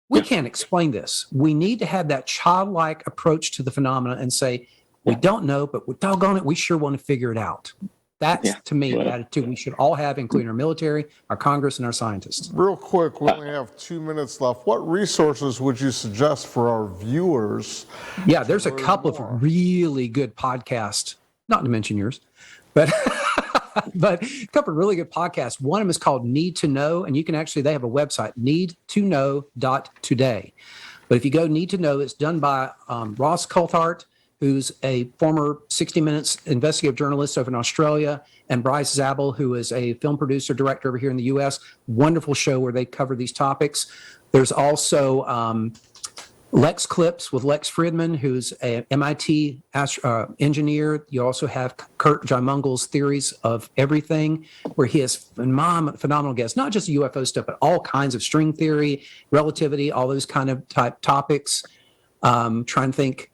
we can't explain this. We need to have that childlike approach to the phenomena and say, we don't know, but doggone it, we sure want to figure it out. That's, to me, the attitude we should all have, including our military, our Congress, and our scientists. Real quick, we only have 2 minutes left. What resources would you suggest for our viewers? Yeah, there's a couple of really good podcasts, not to mention yours, but but a couple of really good podcasts. One of them is called Need to Know, and you can actually, they have a website, needtoknow.today. But if you go Need to Know, it's done by Ross Coulthart, who's a former 60 Minutes investigative journalist over in Australia, and Bryce Zabel, who is a film producer, director over here in the U.S. Wonderful show where they cover these topics. There's also Lex Clips with Lex Friedman, who's a MIT engineer. You also have Kurt John Mungel's Theories of Everything, where he has phenomenal guests, not just UFO stuff, but all kinds of string theory, relativity, all those kind of type topics. Trying to think.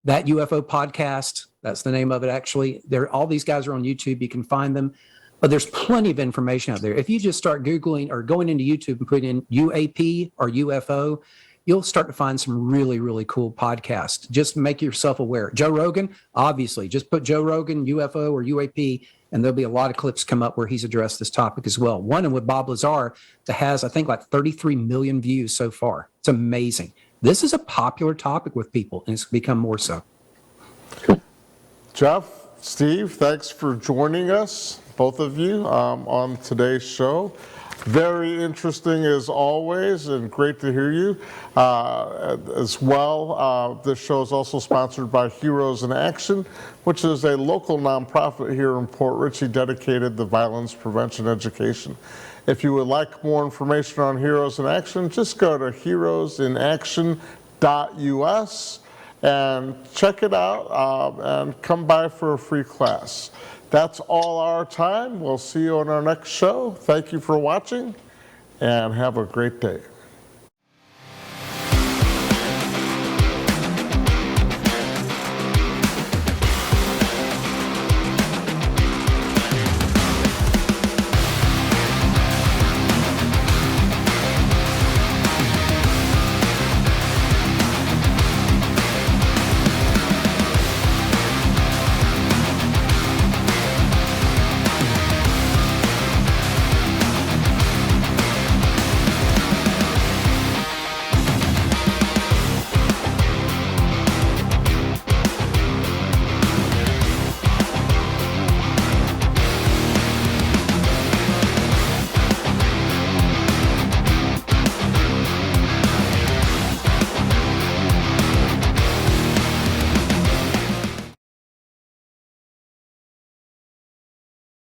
That UFO podcast, that's the name of it, actually. All these guys are on YouTube. You can find them. But there's plenty of information out there. If you just start Googling or going into YouTube and put in UAP or UFO, you'll start to find some really, really cool podcasts. Just make yourself aware. Joe Rogan, obviously, just put Joe Rogan, UFO or UAP, and there'll be a lot of clips come up where he's addressed this topic as well. One with Bob Lazar that has, I think, like 33 million views so far. It's amazing. This is a popular topic with people, and it's become more so. Jeff, Steve, thanks for joining us, both of you, on today's show. Very interesting as always, and great to hear you as well. This show is also sponsored by Heroes in Action, which is a local nonprofit here in Port Richey dedicated to violence prevention education. If you would like more information on Heroes in Action, just go to heroesinaction.us and check it out and come by for a free class. That's all our time. We'll see you on our next show. Thank you for watching and have a great day.